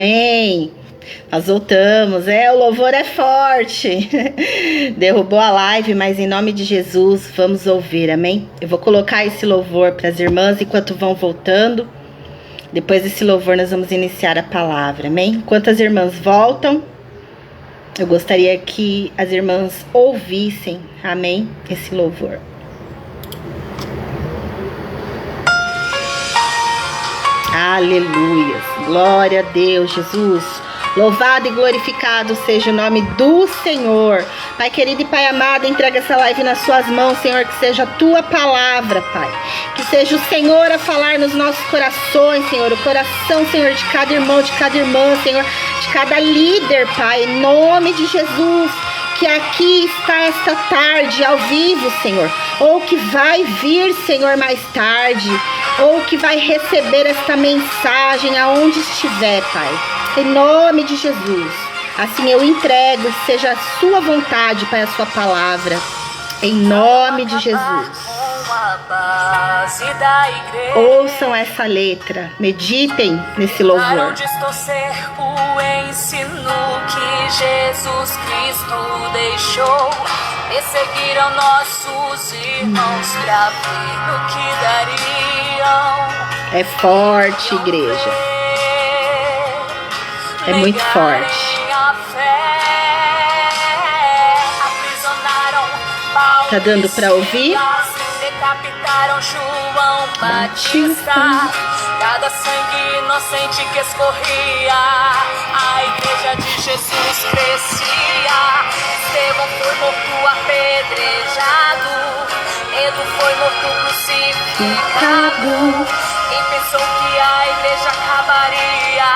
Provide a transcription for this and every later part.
Amém. Nós voltamos. O louvor é forte. Derrubou a live, mas em nome de Jesus, vamos ouvir, amém? Eu vou colocar esse louvor para as irmãs enquanto vão voltando. Depois desse louvor, nós vamos iniciar a palavra, amém? Enquanto as irmãs voltam, eu gostaria que as irmãs ouvissem, amém? Esse louvor. Aleluia, glória a Deus, Jesus. Louvado e glorificado seja o nome do Senhor. Pai querido e Pai amado, entrega essa live nas suas mãos, Senhor, que seja a tua palavra, Pai. Que seja o Senhor a falar nos nossos corações, Senhor. O coração, Senhor, de cada irmão, de cada irmã, Senhor, de cada líder, Pai, em nome de Jesus. Que aqui está esta tarde ao vivo, Senhor, ou que vai vir, Senhor, mais tarde, ou que vai receber esta mensagem aonde estiver, Pai, em nome de Jesus. Assim eu entrego, seja a sua vontade, Pai, a sua palavra, em nome de Jesus. Ouçam essa letra, meditem nesse louvor. Para distorcer o ensino que Jesus Cristo deixou, perseguiram nossos irmãos pra ver o que dariam. É forte, igreja. É muito forte. Tá dando pra ouvir? Decapitaram João Batista, cada sangue inocente que escorria, a igreja de Jesus crescia. Estevão foi morto apedrejado, Pedro foi morto crucificado. Quem pensou que a igreja acabaria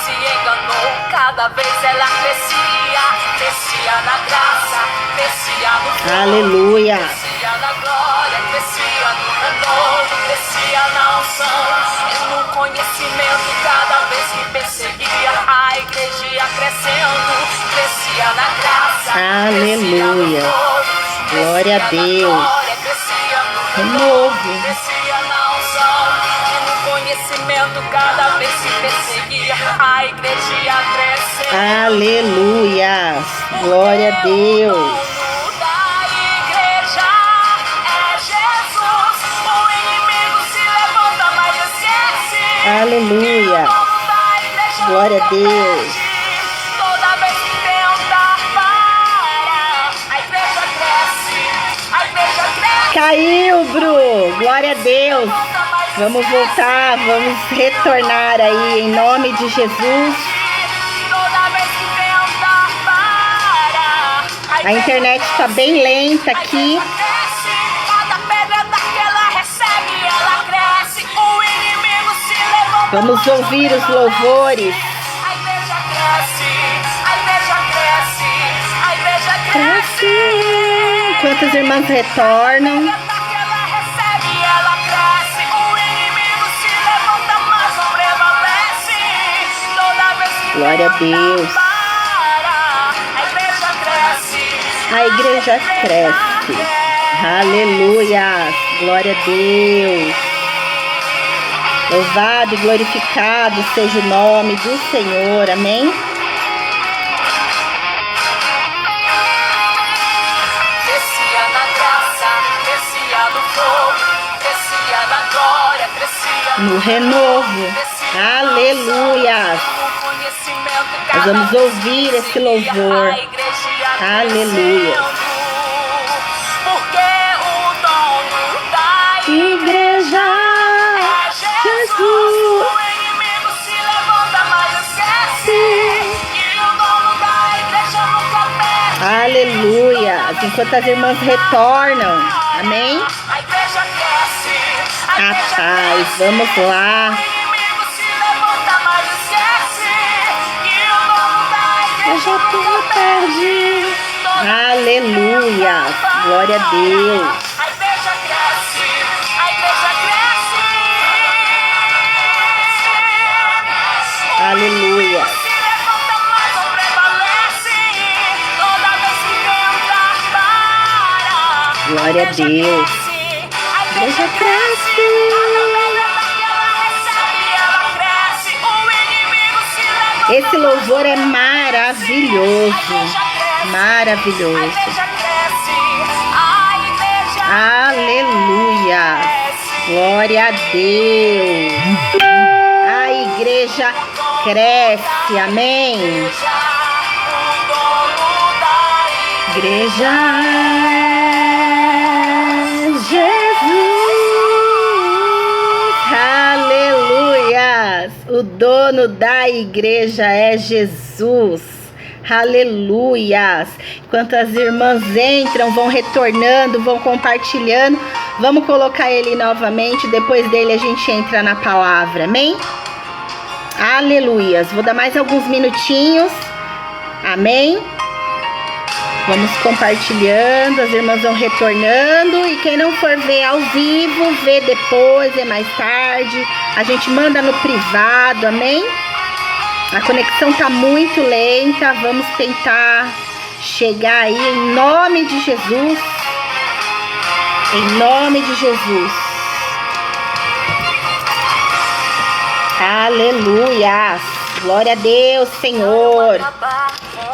se enganou, cada vez ela crescia, crescia na graça, crescia no fogo, aleluia, crescia na glória, crescia no renovo, crescia na unção e no conhecimento. Cada vez que perseguia, a igreja ia crescendo, crescia na graça, aleluia, crescia no fogo, glória a Deus, crescia no renovo, crescia na unção e no conhecimento. Cada vez que perseguia, a igreja ia crescendo, aleluia, glória a Deus. Aleluia, glória a Deus. Toda vez que tenta parar, a igreja cresce, a igreja cresce. Caiu, Bru, glória a Deus. Vamos voltar, vamos retornar aí em nome de Jesus. Toda vez que tenta parar, a internet está bem lenta aqui. Vamos ouvir os louvores. A igreja cresce, a igreja cresce, a igreja cresce. Enquanto as irmãs retornam. Ela recebe, ela cresce. O inimigo se levanta, mas não prevalece. Toda vez que glória a Deus. Para, a igreja cresce. A igreja cresce. Aleluia. Glória a Deus. Louvado e glorificado seja o nome do Senhor, amém? Crescia na graça, crescia no fogo, crescia na glória, crescia no renovo, aleluia. Nós vamos ouvir esse louvor, aleluia. Porque o dono da igreja Jesus. O inimigo se levanta, mas esquece que o dono da igreja nunca perde. Aleluia. Enquanto as irmãs retornam, amém? A igreja cresce. A paz, vamos lá. O inimigo se levanta, mas esquece que o dono da igreja nunca perde. Aleluia. Glória a Deus. A igreja cresce. A igreja cresce. Aleluia. Se levanta, mas não prevalece. Toda vez que tenta parar, glória a Deus. A igreja cresce. Esse louvor é maravilhoso. Maravilhoso. Aleluia. Glória a Deus. A igreja cresce. Amém. Igreja Jesus. Aleluia. O dono da igreja é Jesus. Aleluias. Enquanto as irmãs entram, vão retornando, vão compartilhando, vamos colocar ele novamente. Depois dele a gente entra na palavra, amém? Aleluias. Vou dar mais alguns minutinhos, amém? Vamos compartilhando, as irmãs vão retornando. E quem não for ver ao vivo, vê depois, é mais tarde. A gente manda no privado, amém? A conexão tá muito lenta, vamos tentar chegar aí em nome de Jesus. Em nome de Jesus. Aleluia. Glória a Deus, Senhor.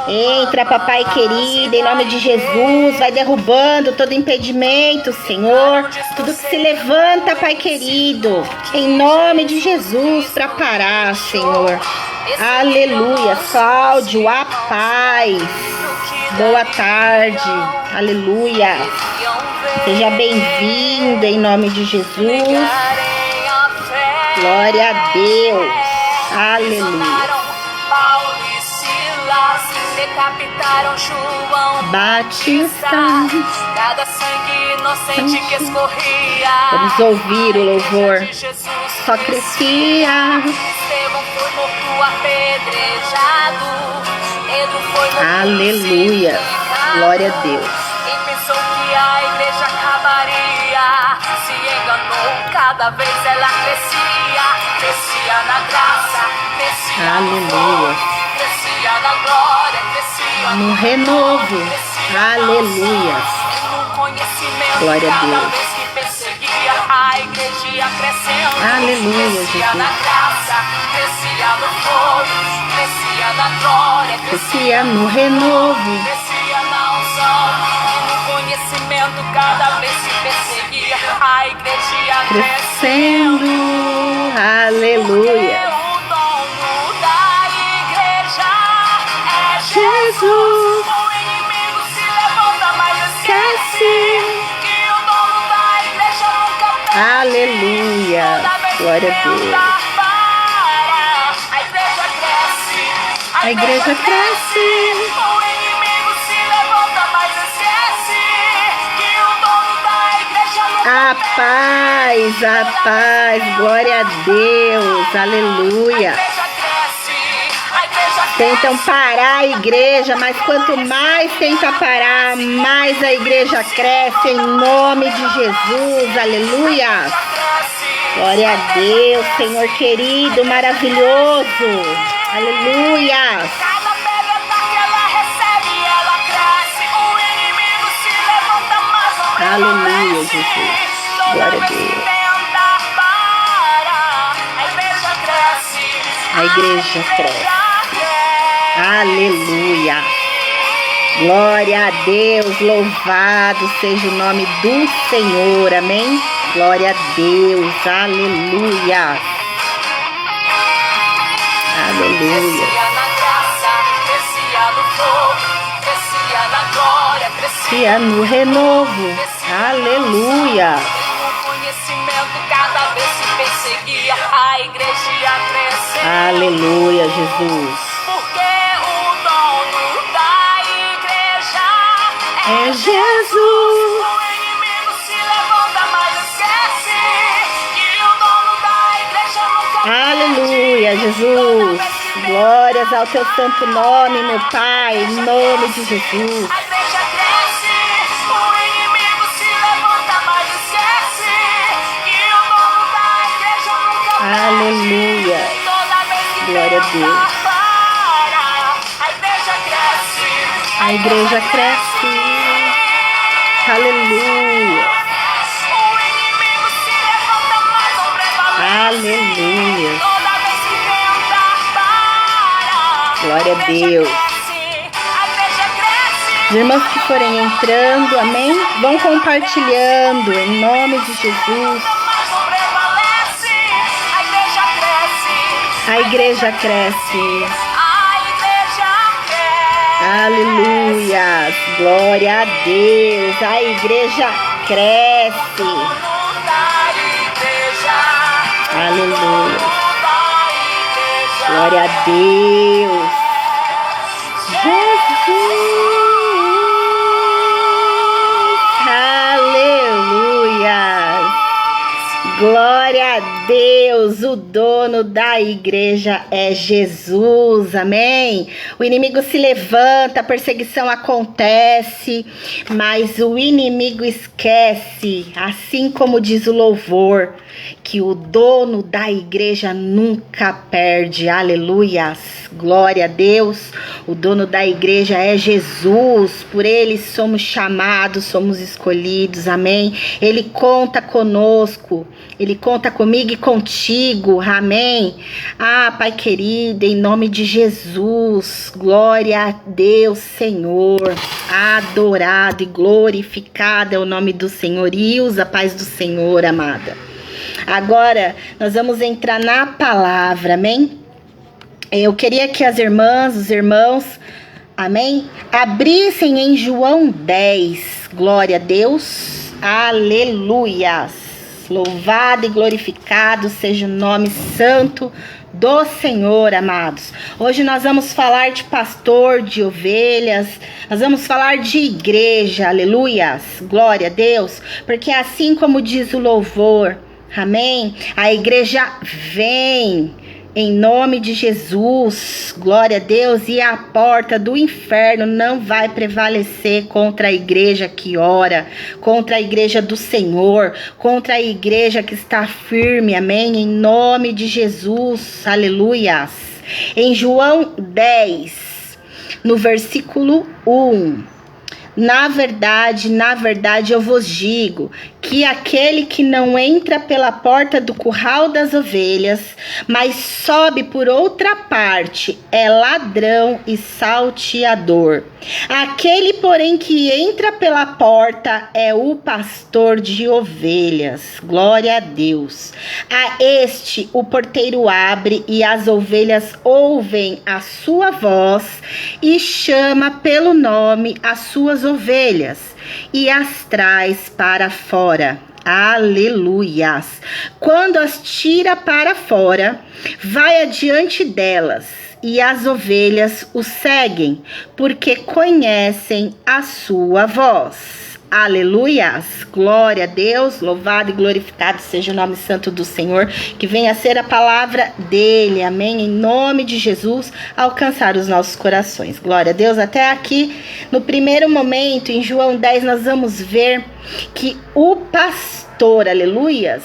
Entra, papai querido, em nome de Jesus. Vai derrubando todo impedimento, Senhor. Tudo que se levanta, pai querido, em nome de Jesus, para parar, Senhor. Aleluia. Cláudio, a paz. Boa tarde. Aleluia. Seja bem-vindo em nome de Jesus. Glória a Deus. Aleluia. Decapitaram João Batista. Cada sangue inocente que escorria. Vamos ouvir o louvor. Só crescia. Estevão foi morto apedrejado. Pedro foi morto. Aleluia. Glória a Deus. Quem pensou que a igreja acabaria se enganou. Cada vez ela crescia. Crescia na graça. Crescia Aleluia. Crescia na glória. Crescia no renovo. Aleluia. No conhecimento. Glória a Deus. Cada vez que perseguia a igreja ia crescendo. Aleluia, Crescia Jesus. na graça. Crescia no fogo. Crescia na glória. Crescia no renovo. Crescia na unção. E no conhecimento. Cada vez que perseguia a igreja ia Crescendo. Aleluia. Jesus. O inimigo se levanta, mas esquece que o dono da igreja nunca perde. Aleluia. Glória a Deus. A igreja cresce. A igreja cresce. O inimigo se levanta, mas esquece que o dono da igreja nunca A paz. Glória a Deus. Aleluia. Tentam parar a igreja, mas quanto mais tenta parar, mais a igreja cresce em nome de Jesus. Aleluia. Glória a Deus, Senhor querido, maravilhoso. Aleluia. Cada pedra que ela recebe, ela cresce. O inimigo se levanta, mas não Aleluia, prevalece. Jesus. Toda Glória a vez que Deus. tenta parar, a igreja cresce. A igreja cresce. Aleluia. Glória a Deus. Louvado seja o nome do Senhor. Amém. Glória a Deus. Aleluia. Aleluia. Crescia na graça, crescia no fogo, crescia na glória, Crescia no renovo. Aleluia. no conhecimento, cada vez se perseguia, a igreja ia crescer. Aleluia, Jesus. Porque o dono da igreja É Jesus. O inimigo se levanta, mas esquece que o dono da igreja nunca Aleluia, Jesus. Glórias ao teu santo nome, meu Pai, em nome de Jesus. A igreja cresce, o inimigo se levanta, mas esquece que o dono da igreja nunca Aleluia. Toda vez que Glória a tenta Deus. parar, a igreja cresce. A igreja cresce. Aleluia. O inimigo se levanta, mas não prevalece. Aleluia. Toda vez que tenta parar, Glória a Deus. Os irmãos que forem entrando, amém? Vão compartilhando em nome de Jesus. A igreja cresce. Aleluia. Glória a Deus. A igreja cresce. Aleluia. Glória a Deus. Jesus. Glória a Deus, o dono da igreja é Jesus, amém? O inimigo se levanta, a perseguição acontece, mas o inimigo esquece, assim como diz o louvor, que o dono da igreja nunca perde, aleluias, glória a Deus, o dono da igreja é Jesus, por ele somos chamados, somos escolhidos, amém? Ele conta conosco, ele conta comigo e contigo, amém? Ah, Pai querido, em nome de Jesus, glória a Deus, Senhor, adorado e glorificado é o nome do Senhor, e usa a paz do Senhor, amada. Agora, nós vamos entrar na palavra, amém? Eu queria que as irmãs, os irmãos, amém? Abrissem em João 10, glória a Deus, aleluias. Louvado e glorificado seja o nome santo do Senhor, amados. Hoje nós vamos falar de pastor, de ovelhas, nós vamos falar de igreja, aleluias, glória a Deus, porque assim como diz o louvor, amém, a igreja vem em nome de Jesus, glória a Deus, e a porta do inferno não vai prevalecer contra a igreja que ora, contra a igreja do Senhor, contra a igreja que está firme, amém, em nome de Jesus, aleluias. Em João 10, no versículo 1, na verdade, eu vos digo que aquele que não entra pela porta do curral das ovelhas, mas sobe por outra parte, é ladrão e salteador. Aquele, porém, que entra pela porta é o pastor de ovelhas. Glória a Deus. A este o porteiro abre e as ovelhas ouvem a sua voz e chama pelo nome as suas ovelhas e as traz para fora. Aleluias. Quando as tira para fora, vai adiante delas e as ovelhas o seguem, porque conhecem a sua voz. Aleluias, glória a Deus, louvado e glorificado seja o nome santo do Senhor, que venha a ser a palavra dele, amém, em nome de Jesus, alcançar os nossos corações, glória a Deus. Até aqui, no primeiro momento, em João 10, nós vamos ver que o pastor, aleluias,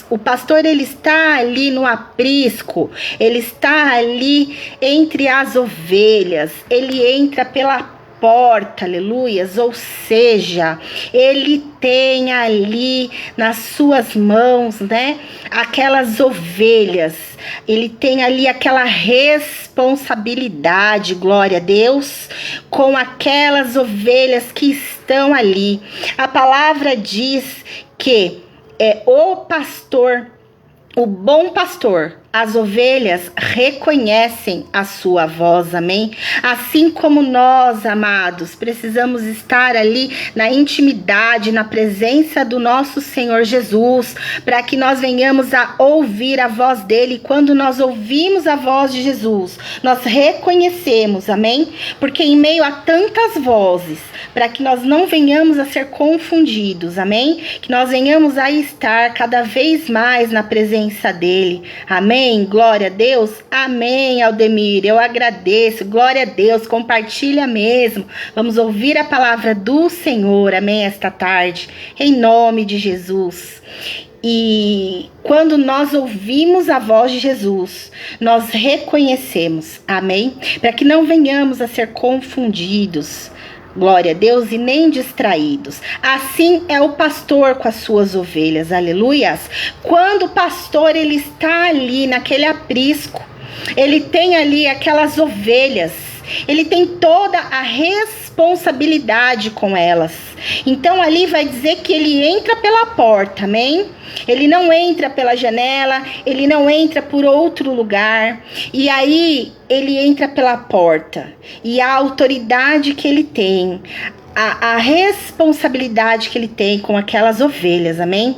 o pastor, ele está ali no aprisco, ele está ali entre as ovelhas, ele entra pela porta, aleluias, ou seja, ele tem ali nas suas mãos, né, aquelas ovelhas, ele tem ali aquela responsabilidade, glória a Deus, com aquelas ovelhas que estão ali. A palavra diz que é o pastor, o bom pastor, as ovelhas reconhecem a sua voz, amém? Assim como nós, amados, precisamos estar ali na intimidade, na presença do nosso Senhor Jesus, para que nós venhamos a ouvir a voz dele. E quando nós ouvimos a voz de Jesus, nós reconhecemos, amém? Porque em meio a tantas vozes, para que nós não venhamos a ser confundidos, amém? Que nós venhamos a estar cada vez mais na presença dele, amém? Glória a Deus, amém, Aldemir, eu agradeço, glória a Deus, compartilha mesmo, vamos ouvir a palavra do Senhor, amém, esta tarde, em nome de Jesus. E quando nós ouvimos a voz de Jesus, nós reconhecemos, amém, para que não venhamos a ser confundidos, glória a Deus, e nem distraídos. Assim é o pastor com as suas ovelhas, aleluias. Quando o pastor, ele está ali naquele aprisco, ele tem ali aquelas ovelhas, ele tem toda a responsabilidade com elas. Então ali vai dizer que ele entra pela porta, amém? Ele não entra pela janela, ele não entra por outro lugar. E aí ele entra pela porta. E a autoridade que ele tem, a responsabilidade que ele tem com aquelas ovelhas, amém?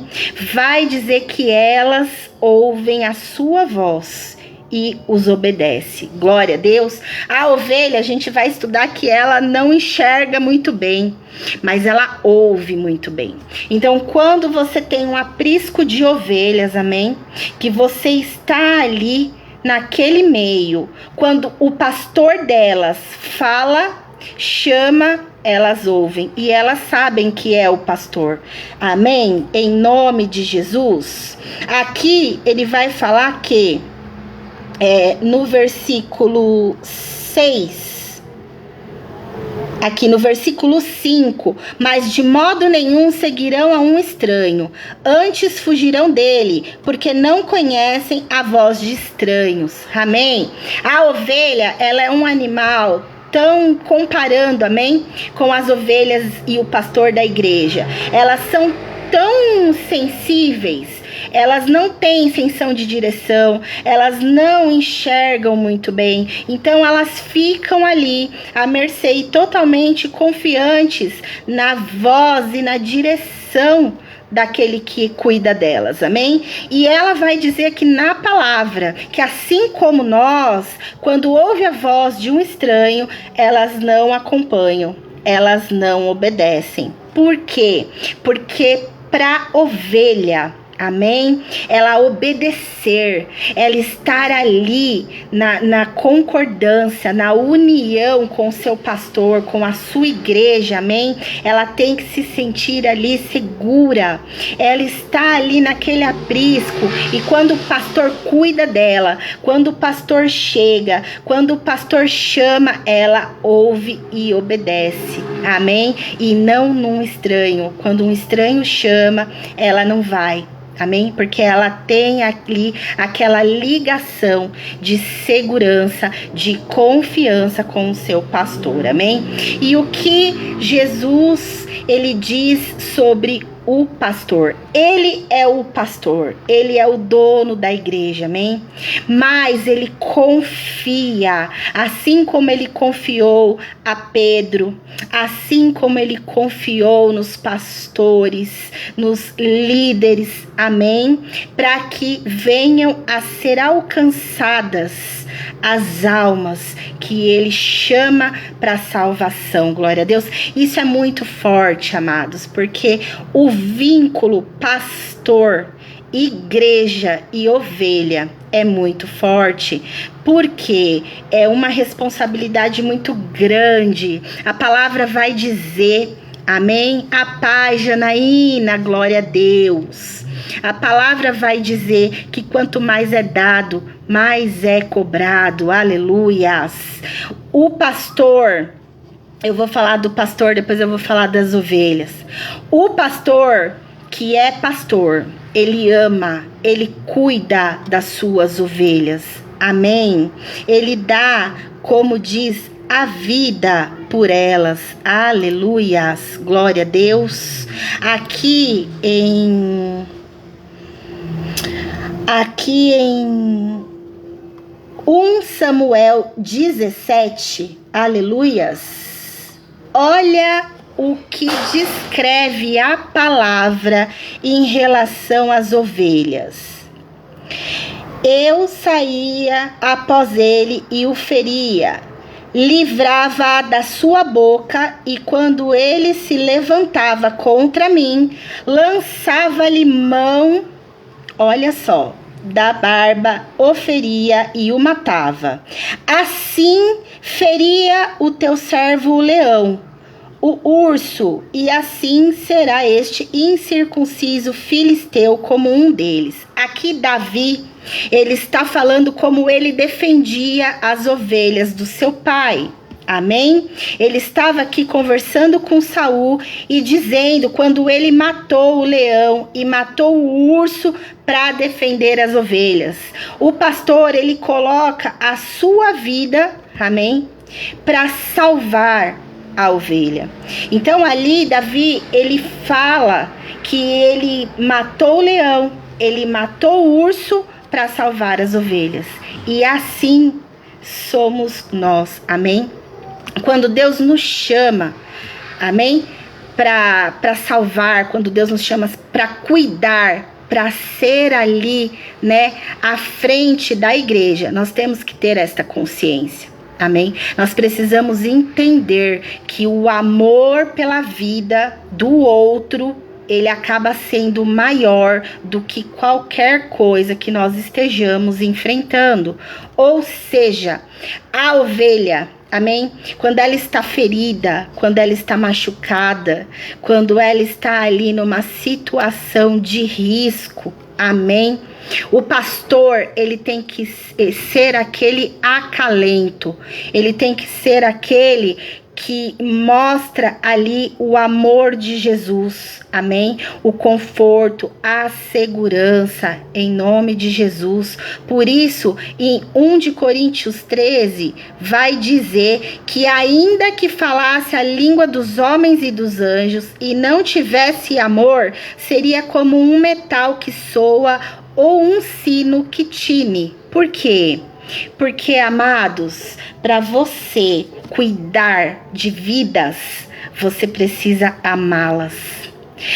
Vai dizer que elas ouvem a sua voz e os obedece. Glória a Deus. A ovelha, a gente vai estudar que ela não enxerga muito bem, mas ela ouve muito bem. Então, quando você tem um aprisco de ovelhas, amém? Que você está ali naquele meio, quando o pastor delas fala, chama, elas ouvem e elas sabem que é o pastor, amém? Em nome de Jesus. Aqui ele vai falar que no versículo 6, aqui no versículo 5, mas de modo nenhum seguirão a um estranho, antes fugirão dele, porque não conhecem a voz de estranhos, amém? A ovelha, ela é um animal tão comparando, amém? Com as ovelhas e o pastor da igreja, elas são tão sensíveis, elas não têm sensação de direção, elas não enxergam muito bem, então elas ficam ali à mercê e totalmente confiantes na voz e na direção daquele que cuida delas, amém? E ela vai dizer aqui na palavra que assim como nós, quando ouve a voz de um estranho, elas não acompanham, elas não obedecem. Por quê? Porque para ovelha, amém? Ela obedecer, ela estar ali na concordância, na união com o seu pastor, com a sua igreja, amém? Ela tem que se sentir ali segura, ela está ali naquele aprisco, e quando o pastor cuida dela, quando o pastor chega, quando o pastor chama, ela ouve e obedece, amém? E não num estranho, quando um estranho chama, ela não vai. Amém? Porque ela tem ali aquela ligação de segurança, de confiança com o seu pastor. Amém? E o que Jesus, ele diz sobre o pastor? Ele é o pastor, ele é o dono da igreja, amém? Mas ele confia, assim como ele confiou a Pedro, assim como ele confiou nos pastores, nos líderes, amém? Para que venham a ser alcançadas as almas que ele chama para salvação. Glória a Deus. Isso é muito forte, amados, porque o vínculo pastor, igreja e ovelha é muito forte, porque é uma responsabilidade muito grande. A palavra vai dizer, amém? A paz, Janaína, glória a Deus. A palavra vai dizer que quanto mais é dado, mais é cobrado. Aleluias. O pastor, eu vou falar do pastor, depois eu vou falar das ovelhas. O pastor que é pastor, ele ama, ele cuida das suas ovelhas. Amém? Ele dá, como diz, a vida por elas. Aleluias. Glória a Deus. Aqui em 1 Samuel 17, aleluias, olha o que descreve a palavra em relação às ovelhas. Eu saía após ele e o feria, livrava da sua boca, e quando ele se levantava contra mim, lançava-lhe mão, olha só, da barba, o feria e o matava. Assim feria o teu servo o leão, o urso, e assim será este incircunciso filisteu como um deles. Aqui Davi, ele está falando como ele defendia as ovelhas do seu pai. Amém? Ele estava aqui conversando com Saul e dizendo quando ele matou o leão e matou o urso para defender as ovelhas. O pastor, ele coloca a sua vida, amém? Para salvar a ovelha. Então ali Davi, ele fala que ele matou o leão, ele matou o urso para salvar as ovelhas. E assim somos nós, amém? Quando Deus nos chama, amém? Para salvar, quando Deus nos chama para cuidar, para ser ali, né, à frente da igreja, nós temos que ter esta consciência. Amém? Nós precisamos entender que o amor pela vida do outro, ele acaba sendo maior do que qualquer coisa que nós estejamos enfrentando. Ou seja, a ovelha, amém? Quando ela está ferida, quando ela está machucada, quando ela está ali numa situação de risco, amém? O pastor, ele tem que ser aquele acalento, ele tem que ser aquele que mostra ali o amor de Jesus, amém? O conforto, a segurança, em nome de Jesus. Por isso, em 1 de Coríntios 13, vai dizer que ainda que falasse a língua dos homens e dos anjos e não tivesse amor, seria como um metal que soa ou um sino que tine. Por quê? Porque, amados, para você cuidar de vidas, você precisa amá-las.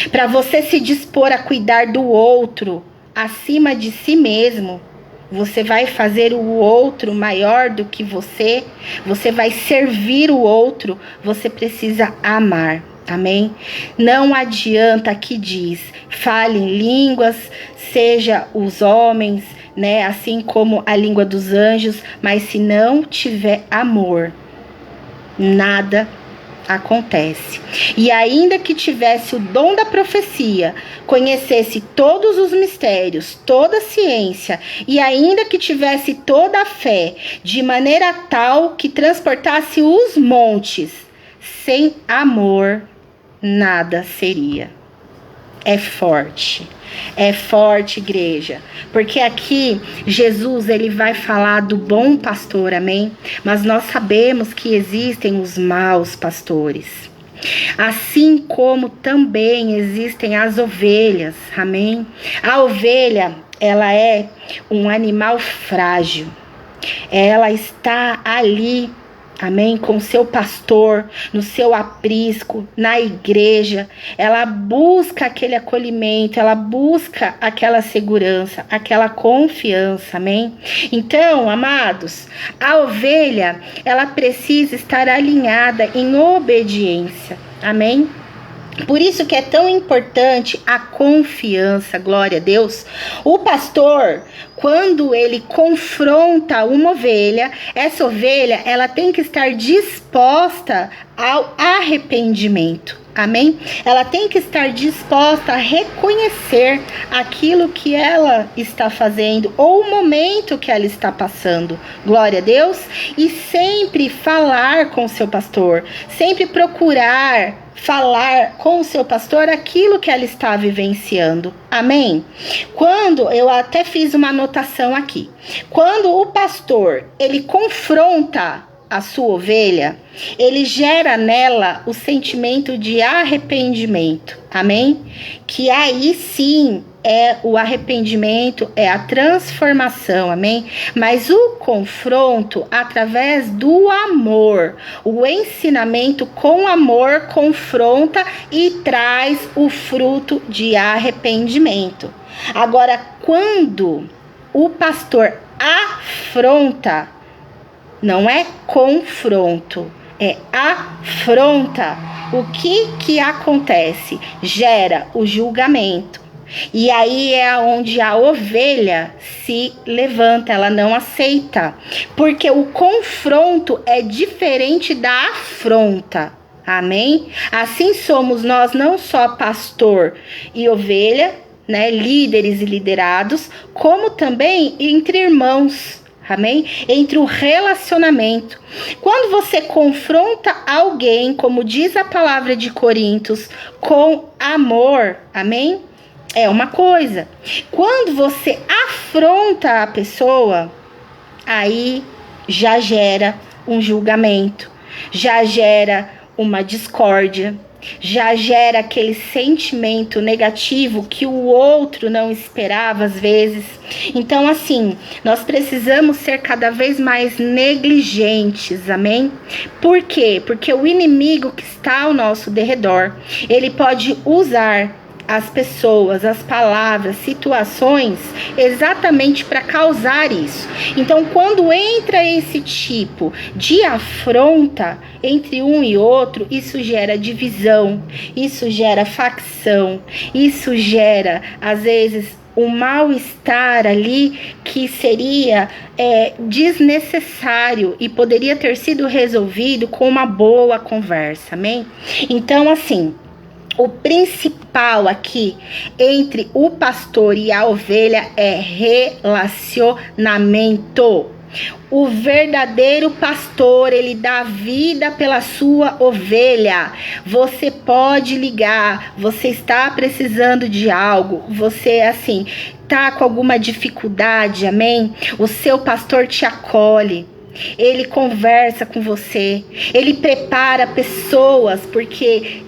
Para você se dispor a cuidar do outro acima de si mesmo, você vai fazer o outro maior do que você vai servir o outro, você precisa amar. Amém? Não adianta, aqui diz, fale em línguas, seja os homens, né, assim como a língua dos anjos, mas se não tiver amor, nada acontece. E ainda que tivesse o dom da profecia, conhecesse todos os mistérios, toda a ciência, e ainda que tivesse toda a fé, de maneira tal que transportasse os montes, sem amor, nada seria. É forte, igreja, porque aqui Jesus, ele vai falar do bom pastor, amém? Mas nós sabemos que existem os maus pastores, assim como também existem as ovelhas, amém? A ovelha, ela é um animal frágil, ela está ali, amém, com seu pastor, no seu aprisco, na igreja. Ela busca aquele acolhimento, ela busca aquela segurança, aquela confiança, amém? Então, amados, a ovelha, ela precisa estar alinhada em obediência, amém? Por isso que é tão importante a confiança, glória a Deus. O pastor, quando ele confronta uma ovelha, essa ovelha, ela tem que estar disposta ao arrependimento, amém? Ela tem que estar disposta a reconhecer aquilo que ela está fazendo ou o momento que ela está passando, glória a Deus. E sempre falar com o seu pastor, sempre procurar falar com o seu pastor aquilo que ela está vivenciando, amém? Quando, eu até fiz uma anotação aqui, quando o pastor, ele confronta a sua ovelha, ele gera nela o sentimento de arrependimento, amém? Que aí sim é o arrependimento, é a transformação, amém? Mas o confronto através do amor, o ensinamento com amor confronta e traz o fruto de arrependimento. Agora, quando o pastor afronta, não é confronto, é afronta. O que acontece? Gera o julgamento. E aí é onde a ovelha se levanta, ela não aceita. Porque o confronto é diferente da afronta. Amém? Assim somos nós, não só pastor e ovelha, né, líderes e liderados, como também entre irmãos. amém? Entre o relacionamento. Quando você confronta alguém, como diz a palavra de Coríntios, com amor, amém? É uma coisa. Quando você afronta a pessoa, aí já gera um julgamento, já gera uma discórdia, já gera aquele sentimento negativo que o outro não esperava às vezes. Então, assim, nós precisamos ser cada vez mais negligentes, amém? Por quê? Porque o inimigo que está ao nosso derredor, ele pode usar as pessoas, as palavras, situações, exatamente para causar isso. Então, quando entra esse tipo de afronta entre um e outro, isso gera divisão, isso gera facção, isso gera, às vezes, um mal-estar ali que seria desnecessário e poderia ter sido resolvido com uma boa conversa, amém? Então, assim, o principal aqui entre o pastor e a ovelha é relacionamento. O verdadeiro pastor, ele dá vida pela sua ovelha. Você pode ligar, você está precisando de algo, você, assim, tá com alguma dificuldade, amém? O seu pastor te acolhe. Ele conversa com você, ele prepara pessoas, porque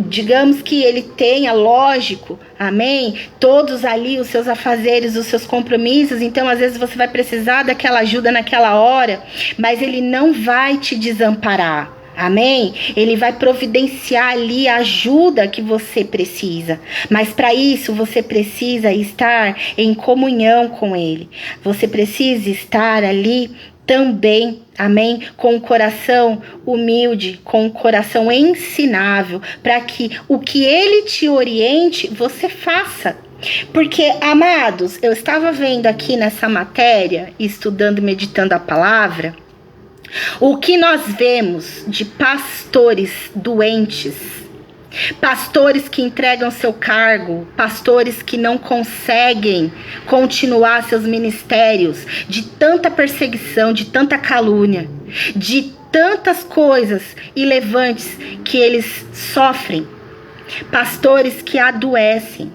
digamos que ele tenha, lógico, amém? Todos ali os seus afazeres, os seus compromissos, então às vezes você vai precisar daquela ajuda naquela hora, mas ele não vai te desamparar. Amém? Ele vai providenciar ali a ajuda que você precisa. Mas para isso você precisa estar em comunhão com ele. Você precisa estar ali também, amém? Com o coração humilde, com o coração ensinável, para que o que ele te oriente, você faça. Porque, amados, eu estava vendo aqui nessa matéria, estudando, meditando a palavra, o que nós vemos de pastores doentes, pastores que entregam seu cargo, pastores que não conseguem continuar seus ministérios, de tanta perseguição, de tanta calúnia, de tantas coisas irrelevantes que eles sofrem, pastores que adoecem.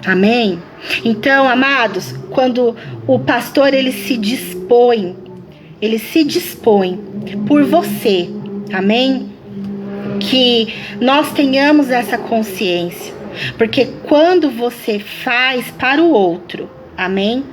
Amém? Então, amados, quando o pastor ele se dispõe por você, amém? Que nós tenhamos essa consciência, porque quando você faz para o outro, amém?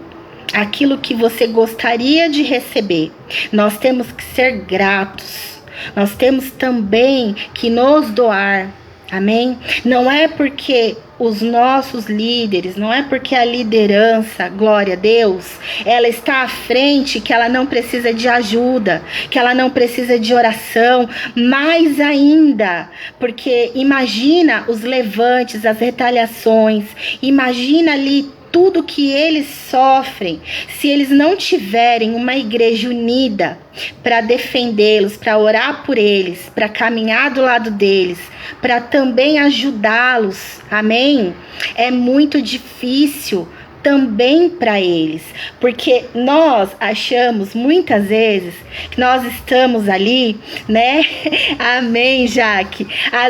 Aquilo que você gostaria de receber, nós temos que ser gratos, nós temos também que nos doar, amém? Não é porque os nossos líderes, não é porque a liderança, glória a Deus, ela está à frente, que ela não precisa de ajuda, que ela não precisa de oração, mais ainda, porque imagina os levantes, as retaliações, imagina ali tudo que eles sofrem, se eles não tiverem uma igreja unida para defendê-los, para orar por eles, para caminhar do lado deles, para também ajudá-los, amém? É muito difícil também para eles, porque nós achamos muitas vezes que nós estamos ali, né? Amém, Jaque?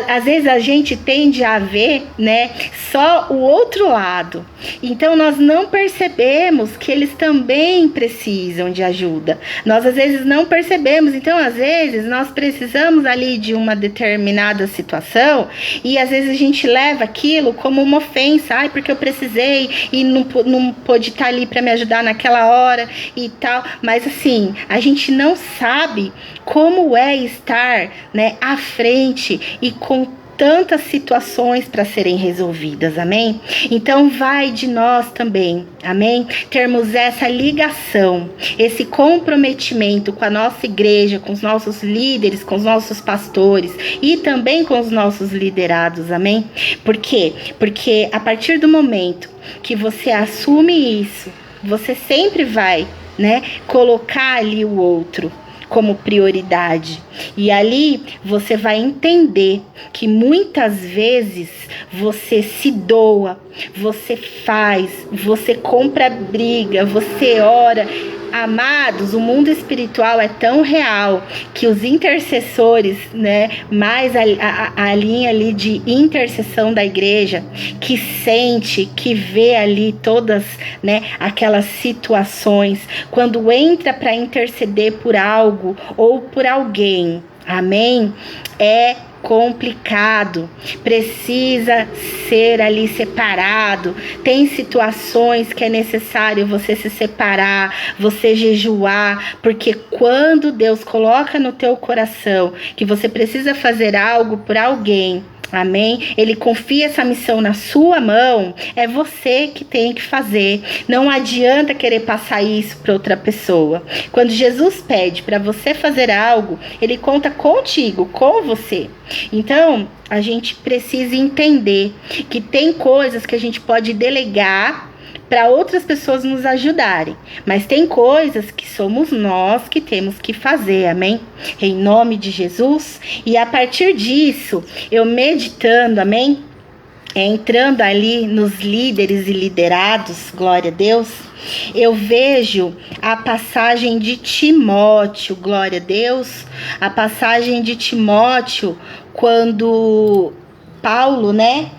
Às vezes a gente tende a ver, né, só o outro lado, então nós não percebemos que eles também precisam de ajuda, nós às vezes não percebemos, então às vezes nós precisamos ali de uma determinada situação e às vezes a gente leva aquilo como uma ofensa, ai, porque eu precisei e não pôde estar ali para me ajudar naquela hora e tal, mas assim, a gente não sabe como é estar, né, à frente e com tantas situações para serem resolvidas, amém? Então vai de nós também, amém? Termos essa ligação, esse comprometimento com a nossa igreja, com os nossos líderes, com os nossos pastores e também com os nossos liderados, amém? Por quê? Porque a partir do momento que você assume isso, você sempre vai, né, colocar ali o outro como prioridade. E ali você vai entender que muitas vezes você se doa, você faz, você compra briga, você ora Amados, o mundo espiritual é tão real que os intercessores, né, mais a linha ali de intercessão da igreja, que sente, que vê ali todas, né, aquelas situações, quando entra para interceder por algo ou por alguém, amém? É complicado, precisa ser ali separado. Tem situações que é necessário você se separar, você jejuar, porque quando Deus coloca no teu coração que você precisa fazer algo por alguém, amém? Ele confia essa missão na sua mão, é você que tem que fazer. Não adianta querer passar isso para outra pessoa. Quando Jesus pede para você fazer algo, ele conta contigo, com você. Então, a gente precisa entender que tem coisas que a gente pode delegar para outras pessoas nos ajudarem, mas tem coisas que somos nós que temos que fazer, amém? Em nome de Jesus. E a partir disso, eu meditando, amém? Entrando ali nos líderes e liderados, glória a Deus, eu vejo a passagem de Timóteo, glória a Deus, a passagem de Timóteo, quando Paulo, né,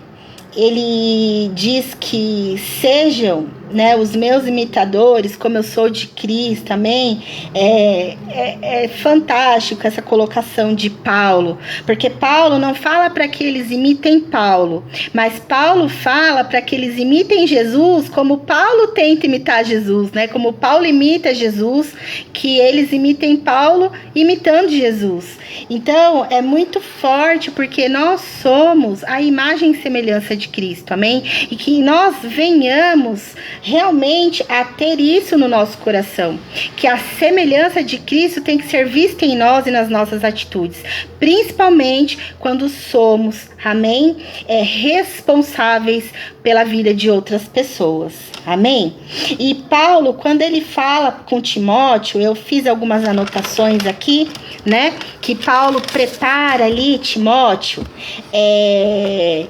ele diz que sejam, né, os meus imitadores, como eu sou de Cristo, amém? É fantástico essa colocação de Paulo, porque Paulo não fala para que eles imitem Paulo, mas Paulo fala para que eles imitem Jesus como Paulo tenta imitar Jesus, né? Como Paulo imita Jesus, que eles imitem Paulo imitando Jesus. Então, é muito forte, porque nós somos a imagem e semelhança de Cristo, amém? E que nós venhamos realmente a ter isso no nosso coração, que a semelhança de Cristo tem que ser vista em nós e nas nossas atitudes, principalmente quando somos, amém, responsáveis pela vida de outras pessoas, amém? E Paulo, quando ele fala com Timóteo, eu fiz algumas anotações aqui, né, que Paulo prepara ali Timóteo,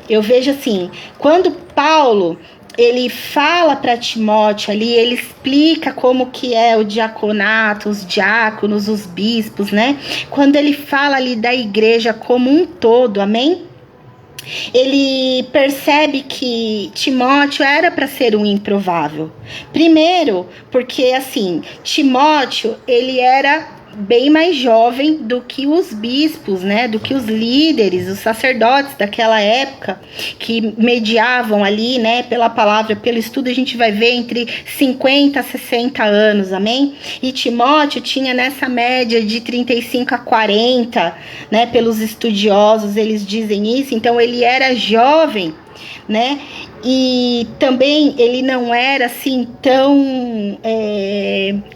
eu vejo assim, quando Paulo ele fala para Timóteo ali, ele explica como que é o diaconato, os diáconos, os bispos, né? Quando ele fala ali da igreja como um todo, amém? Ele percebe que Timóteo era para ser um improvável. Primeiro, porque assim, Timóteo, ele era bem mais jovem do que os bispos, né, do que os líderes, os sacerdotes daquela época, que mediavam ali, né, pela palavra, pelo estudo, a gente vai ver entre 50 a 60 anos, amém? E Timóteo tinha nessa média de 35 a 40, né, pelos estudiosos, eles dizem isso, então ele era jovem, né, e também ele não era assim tão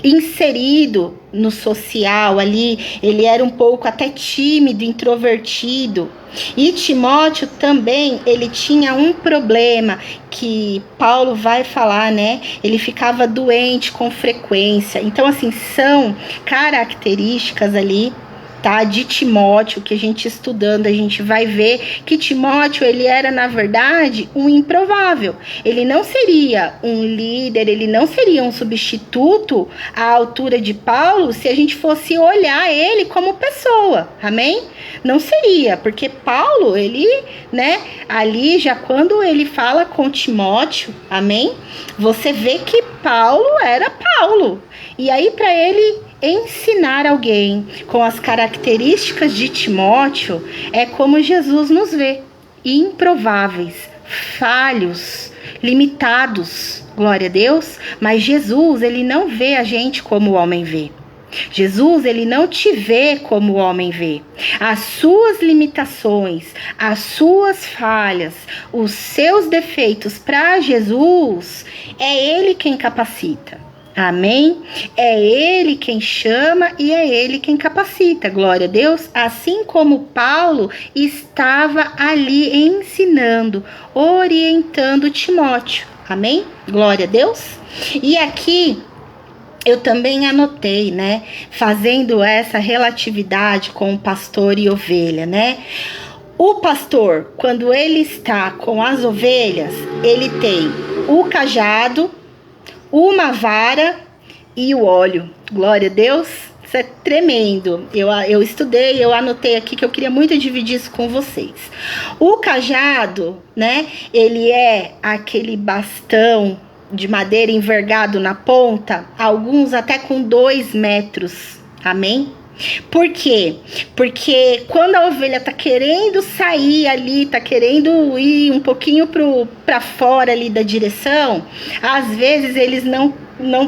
inserido no social ali, ele era um pouco até tímido, introvertido. E Timóteo também, ele tinha um problema que Paulo vai falar, né? Ele ficava doente com frequência. Então, assim, são características ali, tá, de Timóteo, que a gente estudando, a gente vai ver que Timóteo, ele era, na verdade, um improvável. Ele não seria um líder, ele não seria um substituto à altura de Paulo se a gente fosse olhar ele como pessoa, amém? Não seria, porque Paulo, ele, né, ali já quando ele fala com Timóteo, amém? Você vê que Paulo era Paulo. E aí, para ele ensinar alguém com as características de Timóteo, é como Jesus nos vê, improváveis, falhos, limitados, glória a Deus, mas Jesus, ele não vê a gente como o homem vê. Jesus, ele não te vê como o homem vê. As suas limitações, as suas falhas, os seus defeitos para Jesus, é ele quem capacita. Amém? É ele quem chama e é ele quem capacita, glória a Deus. Assim como Paulo estava ali ensinando, orientando Timóteo, amém? Glória a Deus. E aqui eu também anotei, né, fazendo essa relatividade com o pastor e ovelha, né? O pastor, quando ele está com as ovelhas, ele tem o cajado, uma vara e o óleo. Glória a Deus. Isso é tremendo. Eu estudei, eu anotei aqui que eu queria muito dividir isso com vocês. O cajado, né? Ele é aquele bastão de madeira envergado na ponta, alguns até com 2 metros. Amém? Por quê? Porque quando a ovelha tá querendo sair ali, tá querendo ir um pouquinho para fora ali da direção, às vezes eles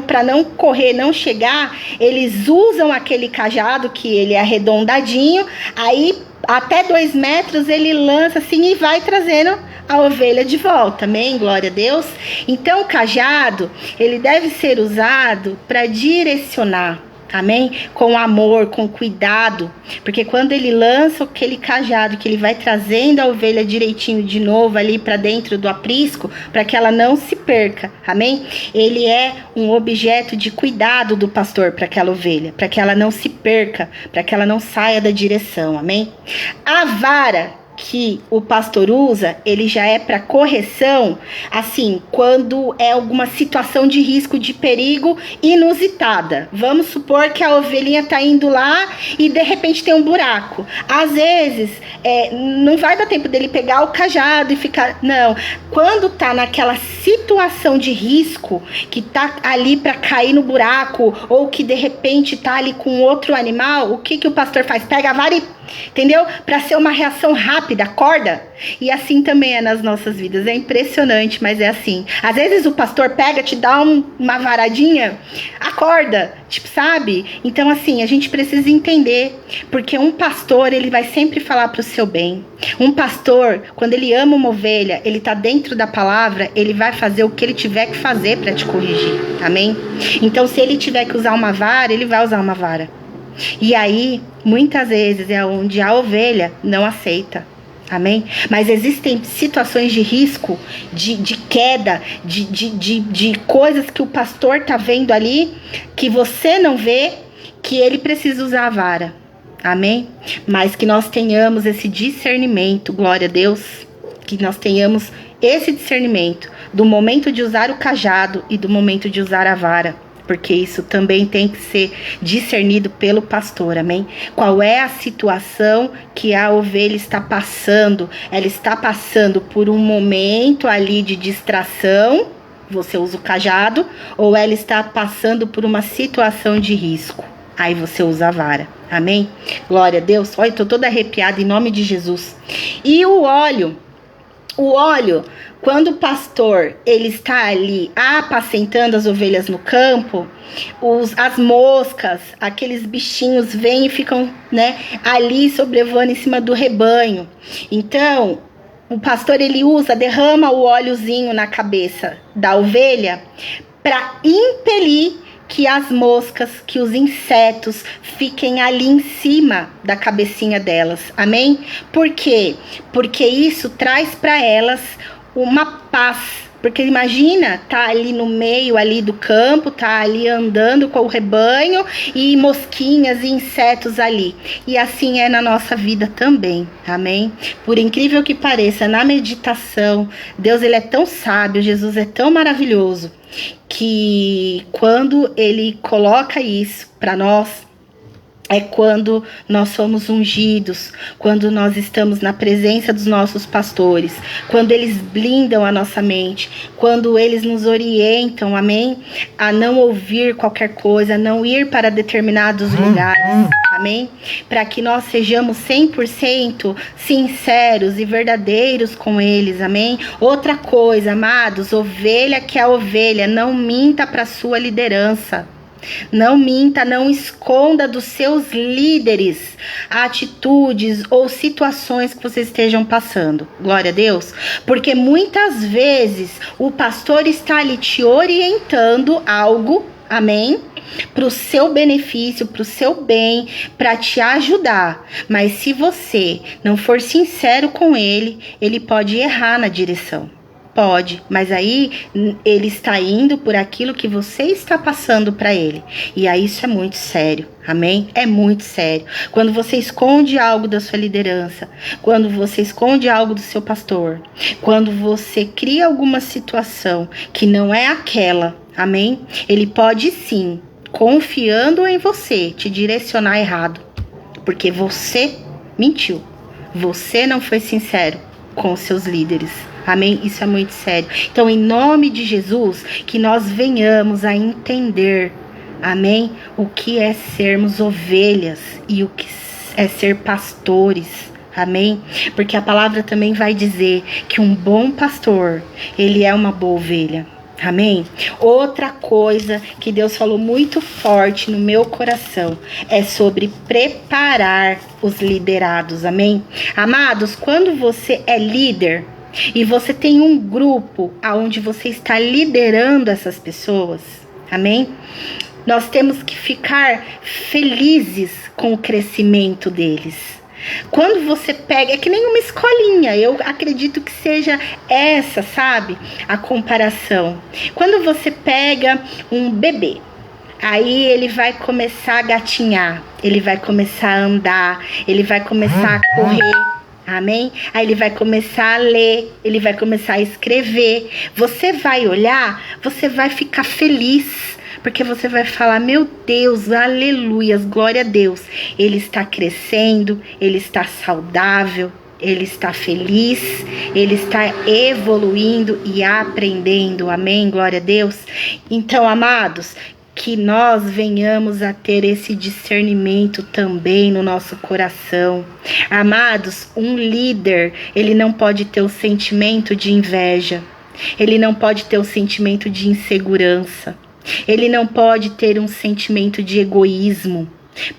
para não correr, não chegar, eles usam aquele cajado que ele é arredondadinho, aí até 2 metros ele lança assim e vai trazendo a ovelha de volta, amém? Glória a Deus. Então o cajado, ele deve ser usado para direcionar, amém? Com amor, com cuidado, porque quando ele lança aquele cajado, que ele vai trazendo a ovelha direitinho de novo ali para dentro do aprisco, para que ela não se perca, amém? Ele é um objeto de cuidado do pastor para aquela ovelha, para que ela não se perca, para que ela não saia da direção, amém? A vara que o pastor usa, ele já é para correção, assim, quando é alguma situação de risco, de perigo inusitada. Vamos supor que a ovelhinha tá indo lá e de repente tem um buraco. Às vezes, não vai dar tempo dele pegar o cajado e ficar... Não, quando tá naquela situação de risco, que tá ali para cair no buraco, ou que de repente tá ali com outro animal, o que o pastor faz? Pega a vara e... Entendeu? Para ser uma reação rápida, acorda. E assim também é nas nossas vidas. É impressionante, mas é assim. Às vezes o pastor pega, te dá uma varadinha, acorda, tipo, sabe? Então assim, a gente precisa entender, porque um pastor, ele vai sempre falar pro seu bem. Um pastor, quando ele ama uma ovelha, ele tá dentro da palavra, ele vai fazer o que ele tiver que fazer para te corrigir, amém? Então se ele tiver que usar uma vara, ele vai usar uma vara. E aí, muitas vezes é onde a ovelha não aceita, amém? Mas existem situações de risco, de queda, de coisas que o pastor tá vendo ali, que você não vê, que ele precisa usar a vara, amém? Mas que nós tenhamos esse discernimento, glória a Deus, que nós tenhamos esse discernimento do momento de usar o cajado e do momento de usar a vara. Porque isso também tem que ser discernido pelo pastor, amém? Qual é a situação que a ovelha está passando? Ela está passando por um momento ali de distração, você usa o cajado, ou ela está passando por uma situação de risco? Aí você usa a vara, amém? Glória a Deus. Olha, eu tô toda arrepiada em nome de Jesus. E o óleo, quando o pastor, ele está ali apacentando as ovelhas no campo, as moscas, aqueles bichinhos vêm e ficam, né, ali sobrevoando em cima do rebanho. Então, o pastor, ele derrama o óleozinho na cabeça da ovelha para impelir que as moscas, que os insetos fiquem ali em cima da cabecinha delas, amém? Por quê? Porque isso traz para elas uma paz, porque imagina, tá ali no meio ali do campo, tá ali andando com o rebanho e mosquinhas e insetos ali, e assim é na nossa vida também, amém? Por incrível que pareça, na meditação, Deus, ele é tão sábio, Jesus é tão maravilhoso, que quando ele coloca isso para nós, é quando nós somos ungidos, quando nós estamos na presença dos nossos pastores, quando eles blindam a nossa mente, quando eles nos orientam, amém? A não ouvir qualquer coisa, a não ir para determinados lugares, amém? Para que nós sejamos 100% sinceros e verdadeiros com eles, amém? Outra coisa, amados, ovelha que é ovelha, não minta para sua liderança. Não minta, não esconda dos seus líderes atitudes ou situações que vocês estejam passando. Glória a Deus. Porque muitas vezes o pastor está ali te orientando algo, amém? Para o seu benefício, para o seu bem, para te ajudar. Mas se você não for sincero com ele, ele pode errar na direção. Pode, mas aí ele está indo por aquilo que você está passando para ele. E aí isso é muito sério, amém? É muito sério. Quando você esconde algo da sua liderança, quando você esconde algo do seu pastor, quando você cria alguma situação que não é aquela, amém? Ele pode sim confiando em você, te direcionar errado, porque você mentiu, você não foi sincero com os seus líderes. Amém? Isso é muito sério. Então, em nome de Jesus, que nós venhamos a entender, amém, o que é sermos ovelhas e o que é ser pastores. Amém? Porque a palavra também vai dizer que um bom pastor, ele é uma boa ovelha. Amém? Outra coisa que Deus falou muito forte no meu coração é sobre preparar os liderados. Amém? Amados, quando você é líder e você tem um grupo onde você está liderando essas pessoas, amém? Nós temos que ficar felizes com o crescimento deles. Quando você pega, é que nem uma escolinha, eu acredito que seja essa, sabe? A comparação. Quando você pega um bebê, aí ele vai começar a gatinhar, ele vai começar a andar, ele vai começar a correr, amém? Aí ele vai começar a ler, ele vai começar a escrever. Você vai olhar, você vai ficar feliz, porque você vai falar, meu Deus, aleluias, glória a Deus. Ele está crescendo, ele está saudável, ele está feliz, ele está evoluindo e aprendendo, amém, glória a Deus. Então, amados, que nós venhamos a ter esse discernimento também no nosso coração. Amados, um líder, ele não pode ter o sentimento de inveja, ele não pode ter o sentimento de insegurança, ele não pode ter um sentimento de egoísmo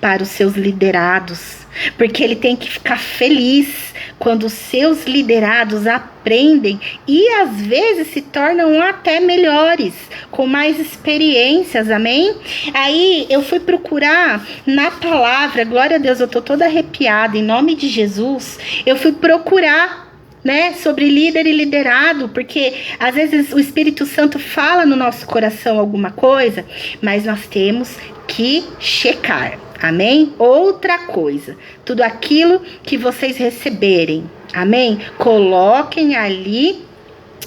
para os seus liderados, porque ele tem que ficar feliz quando os seus liderados aprendem e às vezes se tornam até melhores, com mais experiências, amém? Aí eu fui procurar na palavra, glória a Deus, eu tô toda arrepiada, em nome de Jesus, eu fui procurar, né, sobre líder e liderado, porque às vezes o Espírito Santo fala no nosso coração alguma coisa, mas nós temos que checar, amém? Outra coisa, tudo aquilo que vocês receberem, amém? Coloquem ali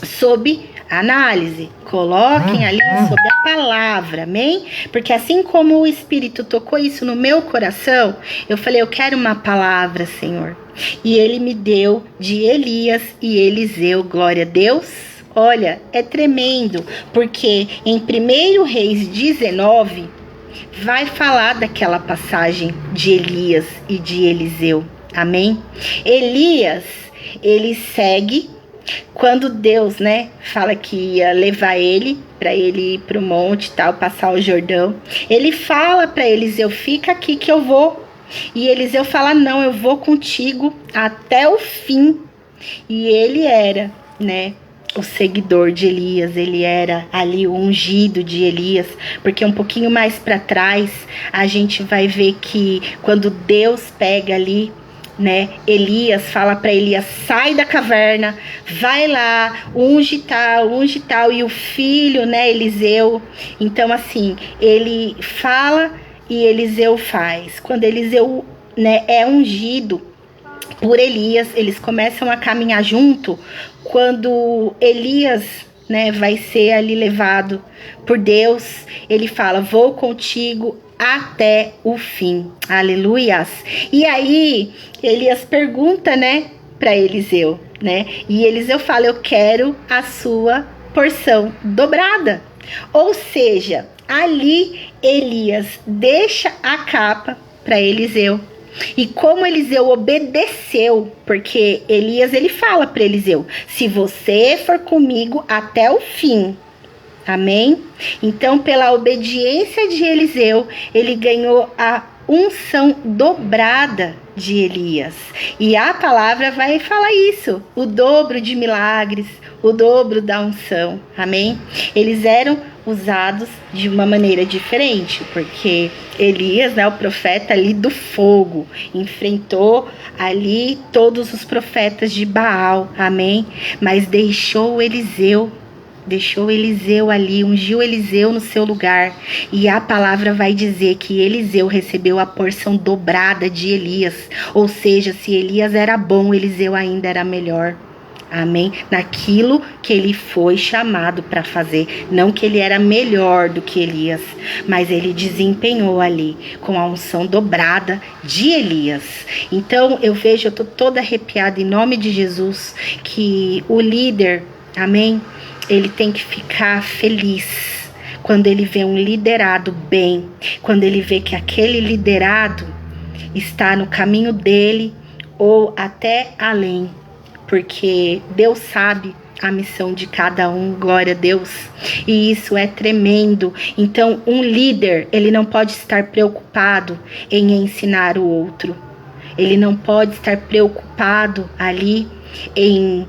sob análise, coloquem ali sobre a palavra, amém? Porque assim como o Espírito tocou isso no meu coração, eu falei, eu quero uma palavra, Senhor. E ele me deu de Elias e Eliseu, glória a Deus. Olha, é tremendo, porque em 1 Reis 19, vai falar daquela passagem de Elias e de Eliseu, amém? Elias, ele segue quando Deus, né, fala que ia levar ele para ele ir para o monte e tal, passar o Jordão. Ele fala para Eliseu, fica aqui que eu vou. E Eliseu fala, não, eu vou contigo até o fim. E ele era, né, o seguidor de Elias, ele era ali o ungido de Elias, porque um pouquinho mais para trás a gente vai ver que quando Deus pega ali, né, Elias fala para Elias, sai da caverna, vai lá, unge tal, e o filho, né, Eliseu, então assim, ele fala e Eliseu faz. Quando Eliseu, né, é ungido por Elias, eles começam a caminhar junto. Quando Elias, né, vai ser ali levado por Deus, ele fala, vou contigo até o fim, aleluias. E aí Elias pergunta, né, para Eliseu, né, e Eliseu fala, eu quero a sua porção dobrada. Ou seja, ali Elias deixa a capa para Eliseu. E como Eliseu obedeceu, porque Elias, ele fala para Eliseu, se você for comigo até o fim, amém? Então, pela obediência de Eliseu, ele ganhou a unção dobrada de Elias. E a palavra vai falar isso, o dobro de milagres, o dobro da unção, amém? Eles eram usados de uma maneira diferente, porque Elias, né, o profeta ali do fogo, enfrentou ali todos os profetas de Baal, amém? Mas deixou Eliseu ali, ungiu Eliseu no seu lugar. E a palavra vai dizer que Eliseu recebeu a porção dobrada de Elias. Ou seja, se Elias era bom, Eliseu ainda era melhor. Amém? Naquilo que ele foi chamado para fazer. Não que ele era melhor do que Elias, mas ele desempenhou ali com a unção dobrada de Elias. Então eu vejo, eu tô toda arrepiada em nome de Jesus, que o líder, amém? Ele tem que ficar feliz quando ele vê um liderado bem, quando ele vê que aquele liderado está no caminho dele ou até além. Porque Deus sabe a missão de cada um, glória a Deus, e isso é tremendo. Então um líder, ele não pode estar preocupado em ensinar o outro, ele não pode estar preocupado ali em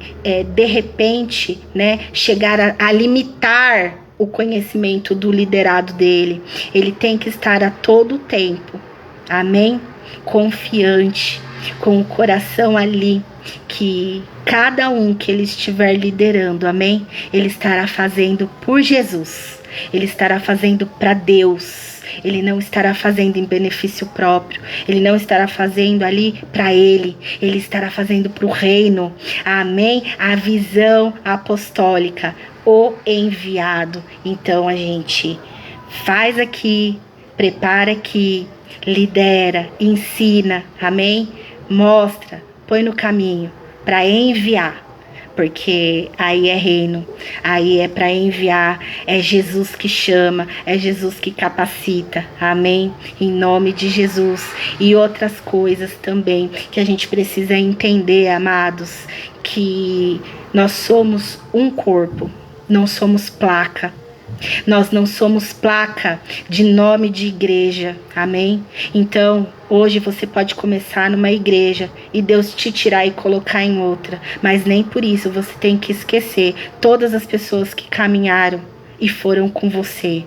de repente, né, chegar a limitar o conhecimento do liderado dele. Ele tem que estar a todo tempo, amém, confiante, com o coração ali, que cada um que ele estiver liderando, amém, ele estará fazendo por Jesus, ele estará fazendo para Deus, ele não estará fazendo em benefício próprio, ele não estará fazendo ali para ele estará fazendo para o reino, amém, a visão apostólica, o enviado. Então a gente faz aqui, prepara aqui, lidera, ensina, amém, mostra, põe no caminho para enviar, porque aí é reino, aí é para enviar, é Jesus que chama, é Jesus que capacita, amém? Em nome de Jesus. E outras coisas também que a gente precisa entender, amados, que nós somos um corpo, não somos placa. Nós não somos placa de nome de igreja, amém? Então, hoje você pode começar numa igreja e Deus te tirar e colocar em outra, mas nem por isso você tem que esquecer todas as pessoas que caminharam e foram com você.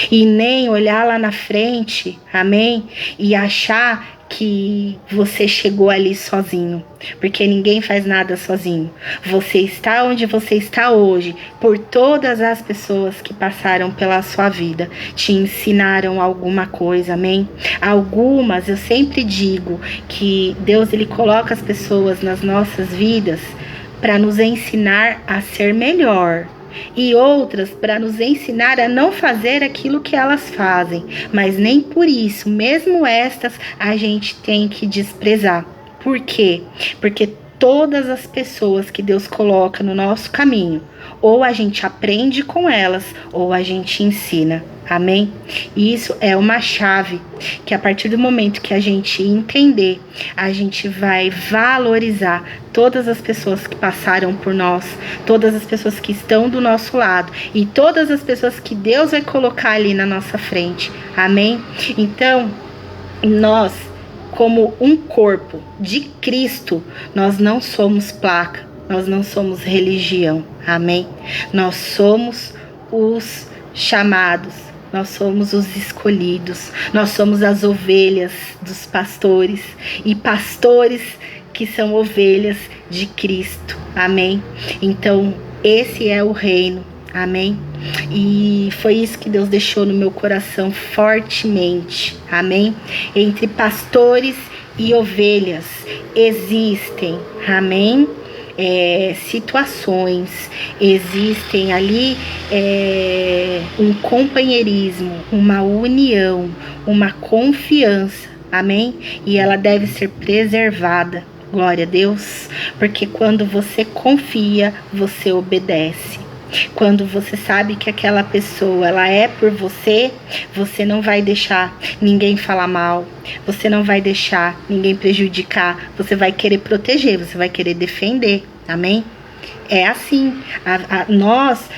E nem olhar lá na frente, amém? E achar que você chegou ali sozinho, porque ninguém faz nada sozinho. Você está onde você está hoje por todas as pessoas que passaram pela sua vida, te ensinaram alguma coisa, amém? Algumas, eu sempre digo que Deus, ele coloca as pessoas nas nossas vidas para nos ensinar a ser melhor, e outras para nos ensinar a não fazer aquilo que elas fazem, mas nem por isso, mesmo estas, a gente tem que desprezar. Por quê? Porque todas as pessoas que Deus coloca no nosso caminho, ou a gente aprende com elas, ou a gente ensina, amém? E isso é uma chave, que a partir do momento que a gente entender, a gente vai valorizar todas as pessoas que passaram por nós, todas as pessoas que estão do nosso lado, e todas as pessoas que Deus vai colocar ali na nossa frente, amém? Então, nós, como um corpo de Cristo, nós não somos placa, nós não somos religião, amém? Nós somos os chamados, nós somos os escolhidos, nós somos as ovelhas dos pastores, e pastores que são ovelhas de Cristo, amém? Então, esse é o reino, amém? E foi isso que Deus deixou no meu coração fortemente, amém? Entre pastores e ovelhas existem, amém? Situações, existem ali um companheirismo, uma união, uma confiança, amém? E ela deve ser preservada, glória a Deus, porque quando você confia, você obedece. Quando você sabe que aquela pessoa, ela é por você, você não vai deixar ninguém falar mal, você não vai deixar ninguém prejudicar, você vai querer proteger, você vai querer defender, amém? É assim, nós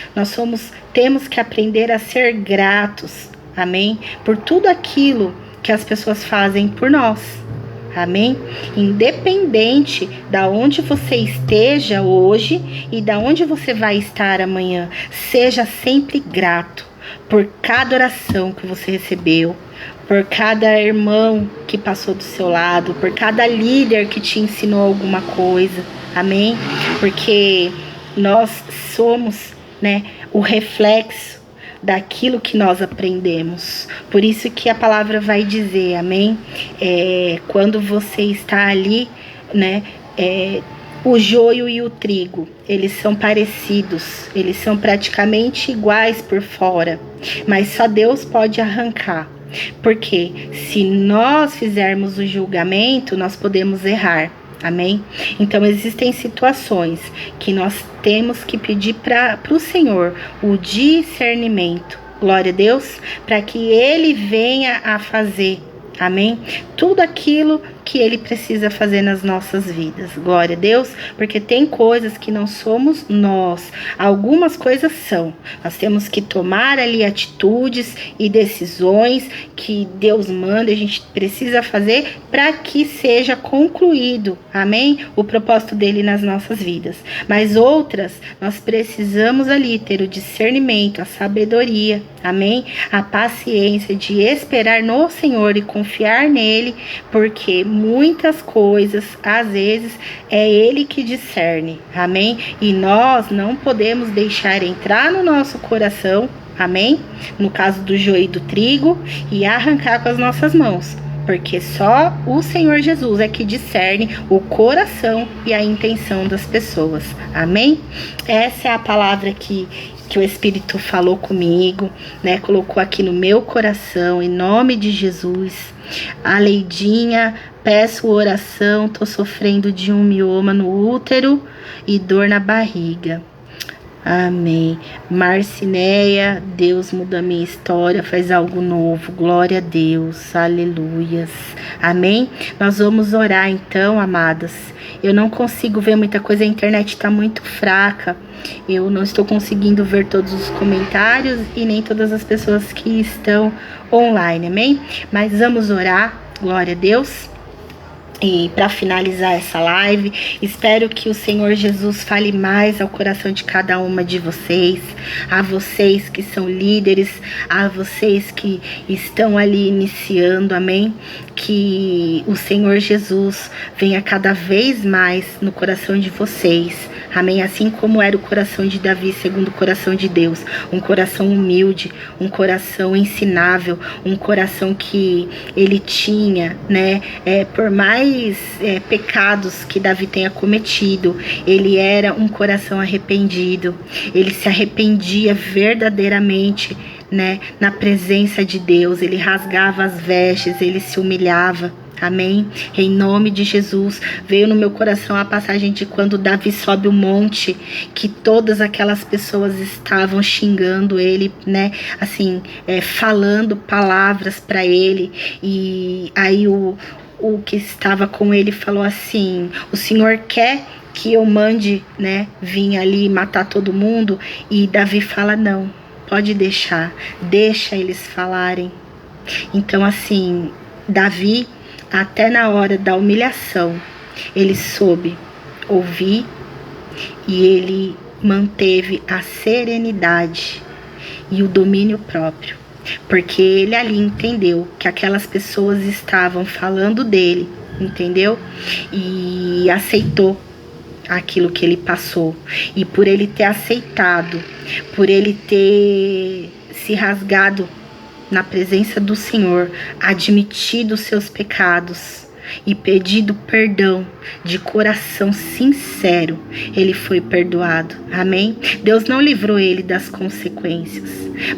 temos que aprender a ser gratos, amém? Por tudo aquilo que as pessoas fazem por nós. Amém? Independente da onde você esteja hoje e da onde você vai estar amanhã, seja sempre grato por cada oração que você recebeu, por cada irmão que passou do seu lado, por cada líder que te ensinou alguma coisa. Amém? Porque nós somos, né, o reflexo daquilo que nós aprendemos. Por isso que a palavra vai dizer, amém? Quando você está ali, né, O joio e o trigo, eles são parecidos, eles são praticamente iguais por fora, mas só Deus pode arrancar. Porque se nós fizermos o julgamento, nós podemos errar. Amém? Então existem situações que nós temos que pedir para o Senhor o discernimento. Glória a Deus, para que Ele venha a fazer. Amém? Tudo aquilo que Ele precisa fazer nas nossas vidas. Glória a Deus, porque tem coisas que não somos nós. Algumas coisas são. Nós temos que tomar ali atitudes e decisões que Deus manda, a gente precisa fazer para que seja concluído, amém? O propósito dele nas nossas vidas. Mas outras, nós precisamos ali ter o discernimento, a sabedoria, amém? A paciência de esperar no Senhor e confiar nele, porque muitas coisas, às vezes, é Ele que discerne, amém? E nós não podemos deixar entrar no nosso coração, amém? No caso do joio e do trigo, e arrancar com as nossas mãos, porque só o Senhor Jesus é que discerne o coração e a intenção das pessoas, amém? Essa é a palavra que o Espírito falou comigo, né? Colocou aqui no meu coração, em nome de Jesus. A Leidinha, peço oração, tô sofrendo de um mioma no útero e dor na barriga. Amém. Marcineia, Deus muda a minha história, faz algo novo. Glória a Deus, aleluias. Amém? Nós vamos orar então, amadas. Eu não consigo ver muita coisa, a internet tá muito fraca. Eu não estou conseguindo ver todos os comentários e nem todas as pessoas que estão online, amém? Mas vamos orar, glória a Deus. E para finalizar essa live, espero que o Senhor Jesus fale mais ao coração de cada uma de vocês, a vocês que são líderes, a vocês que estão ali iniciando, amém? Que o Senhor Jesus venha cada vez mais no coração de vocês, amém? Assim como era o coração de Davi, segundo o coração de Deus, um coração humilde, um coração ensinável, um coração que ele tinha, né? Por mais pecados que Davi tenha cometido, ele era um coração arrependido, ele se arrependia verdadeiramente, né, na presença de Deus, ele rasgava as vestes, ele se humilhava. Amém? Em nome de Jesus, veio no meu coração a passagem de quando Davi sobe o monte, que todas aquelas pessoas estavam xingando ele, né? Assim, falando palavras para ele, e aí o que estava com ele falou assim: o Senhor quer que eu mande, né, vir ali matar todo mundo? E Davi fala: não, pode deixar, deixa eles falarem. Então assim, Davi, até na hora da humilhação, ele soube ouvir e ele manteve a serenidade e o domínio próprio, porque ele ali entendeu que aquelas pessoas estavam falando dele, entendeu? E aceitou aquilo que ele passou. E por ele ter aceitado, por ele ter se rasgado na presença do Senhor, admitido os seus pecados e pedido perdão de coração sincero, ele foi perdoado. Amém? Deus não livrou ele das consequências,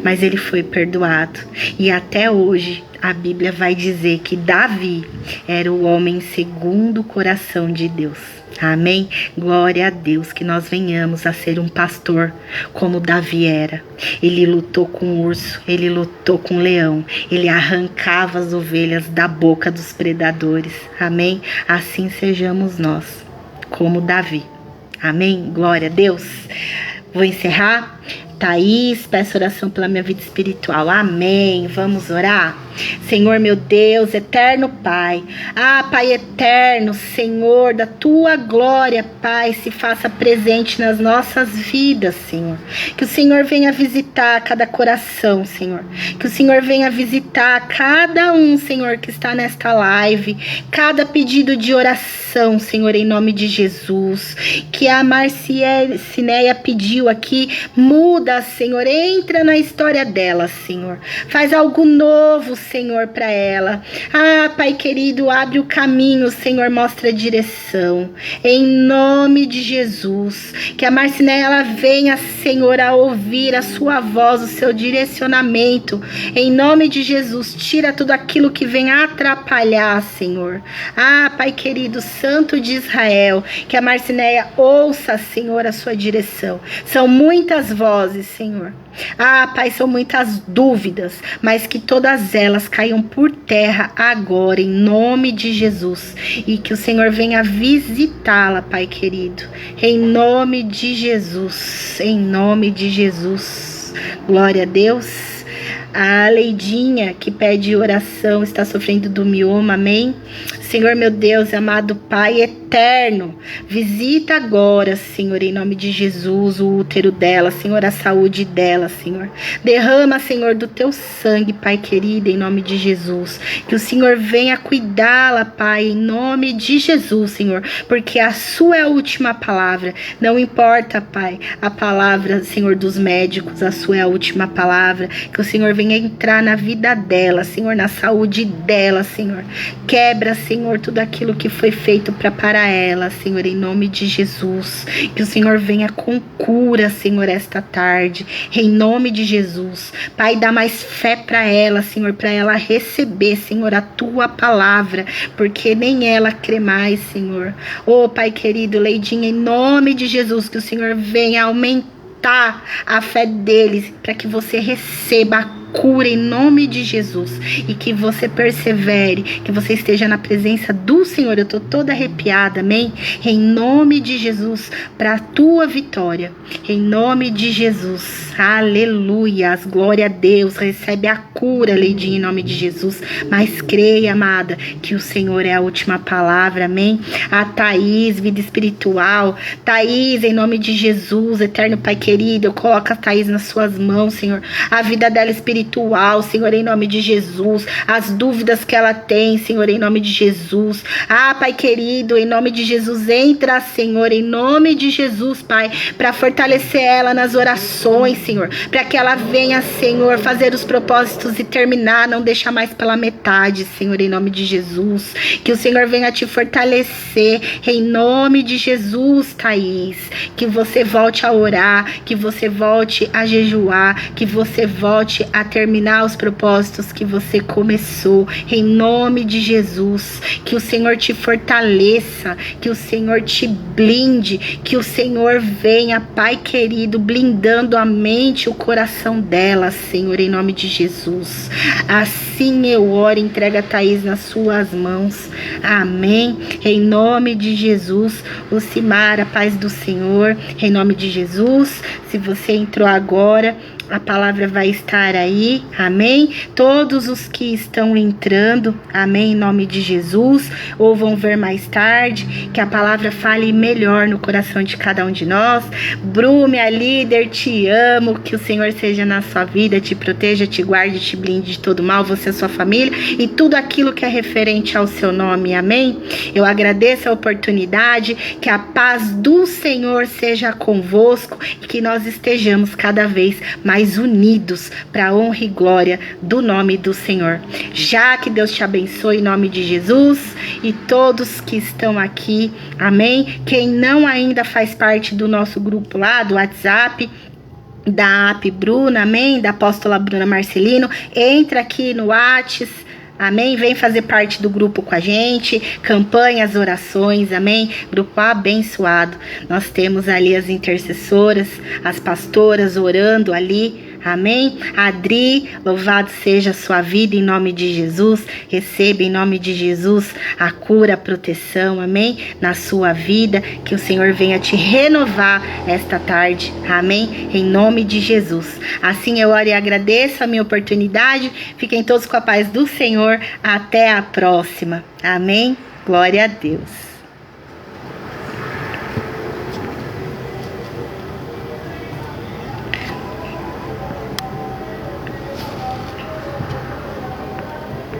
mas ele foi perdoado. E até hoje a Bíblia vai dizer que Davi era o homem segundo o coração de Deus. Amém? Glória a Deus, que nós venhamos a ser um pastor como Davi era. Ele lutou com o urso, ele lutou com o leão, ele arrancava as ovelhas da boca dos predadores. Amém? Assim sejamos nós, como Davi. Amém? Glória a Deus. Vou encerrar. Thaís, peço oração pela minha vida espiritual. Amém. Vamos orar? Senhor, meu Deus, eterno Pai. Pai eterno, Senhor, da Tua glória, Pai, se faça presente nas nossas vidas, Senhor. Que o Senhor venha visitar cada coração, Senhor. Que o Senhor venha visitar cada um, Senhor, que está nesta live. Cada pedido de oração, Senhor, em nome de Jesus. Que a Marcineia pediu aqui, muda, Senhor, entra na história dela, Senhor. Faz algo novo, Senhor, para ela. Ah, Pai querido, abre o caminho, Senhor, mostra a direção. Em nome de Jesus, que a Marcinéia ela venha, Senhor, a ouvir a sua voz, o seu direcionamento. Em nome de Jesus, tira tudo aquilo que vem atrapalhar, Senhor. Ah, Pai querido, Santo de Israel, que a Marcinéia ouça, Senhor, a sua direção. São muitas vozes, Senhor. Ah, Pai, são muitas dúvidas, mas que todas elas caiam por terra agora, em nome de Jesus. E que o Senhor venha visitá-la, Pai querido. Em nome de Jesus, em nome de Jesus. Glória a Deus. A Leidinha, que pede oração, está sofrendo do mioma, amém? Senhor, meu Deus, amado Pai eterno, visita agora, Senhor, em nome de Jesus, o útero dela, Senhor, a saúde dela, Senhor. Derrama, Senhor, do teu sangue, Pai querido, em nome de Jesus. Que o Senhor venha cuidá-la, Pai, em nome de Jesus, Senhor, porque a sua é a última palavra. Não importa, Pai, a palavra, Senhor, dos médicos, a sua é a última palavra. Que o Senhor venha entrar na vida dela, Senhor, na saúde dela, Senhor. Quebra, Senhor, tudo aquilo que foi feito para parar ela, Senhor, em nome de Jesus. Que o Senhor venha com cura, Senhor, esta tarde, em nome de Jesus. Pai, dá mais fé para ela, Senhor, para ela receber, Senhor, a tua palavra, porque nem ela crê mais, Senhor. Oh, Pai querido, Leidinha, em nome de Jesus, que o Senhor venha aumentar a fé deles, para que você receba a cura em nome de Jesus, e que você persevere, que você esteja na presença do Senhor. Eu tô toda arrepiada, amém? Em nome de Jesus, para a tua vitória, em nome de Jesus, aleluias, glória a Deus. Recebe a cura, Leidinha, em nome de Jesus, mas creia, amada, que o Senhor é a última palavra, amém? A Thaís, vida espiritual, Thaís, em nome de Jesus, eterno Pai querido, eu coloco a Thaís nas suas mãos, Senhor, a vida dela espiritual, Senhor, em nome de Jesus, as dúvidas que ela tem, Senhor, em nome de Jesus. Ah, Pai querido, em nome de Jesus, entra, Senhor, em nome de Jesus, Pai, para fortalecer ela nas orações, Senhor, para que ela venha, Senhor, fazer os propósitos e terminar, não deixar mais pela metade, Senhor, em nome de Jesus. Que o Senhor venha te fortalecer, em nome de Jesus, Thaís. Que você volte a orar, que você volte a jejuar, que você volte a terminar os propósitos que você começou, em nome de Jesus. Que o Senhor te fortaleça, que o Senhor te blinde, que o Senhor venha, Pai querido, blindando a mente e o coração dela, Senhor, em nome de Jesus. Assim eu oro, entrega a Thaís nas suas mãos, amém? Em nome de Jesus. Lucimara, a paz do Senhor, em nome de Jesus. Se você entrou agora, a palavra vai estar aí, amém? Todos os que estão entrando, amém, em nome de Jesus, ou vão ver mais tarde, que a palavra fale melhor no coração de cada um de nós. Bru, minha líder, te amo, que o Senhor seja na sua vida, te proteja, te guarde, te blinde de todo mal, você e a sua família, e tudo aquilo que é referente ao seu nome, amém? Eu agradeço a oportunidade, que a paz do Senhor seja convosco, e que nós estejamos cada vez mais unidos para a honra e glória do nome do Senhor. Já que Deus te abençoe em nome de Jesus, e todos que estão aqui, amém? Quem não ainda faz parte do nosso grupo lá, do WhatsApp, da AP Bruna, amém? Da apóstola Bruna Marcelino, entra aqui no WhatsApp, amém? Vem fazer parte do grupo com a gente, campanhas, orações, amém? Grupo abençoado. Nós temos ali as intercessoras, as pastoras orando ali, amém? Adri, louvado seja a sua vida em nome de Jesus. Receba em nome de Jesus a cura, a proteção, amém? Na sua vida, que o Senhor venha te renovar esta tarde, amém? Em nome de Jesus. Assim eu oro e agradeço a minha oportunidade. Fiquem todos com a paz do Senhor. Até a próxima, amém? Glória a Deus.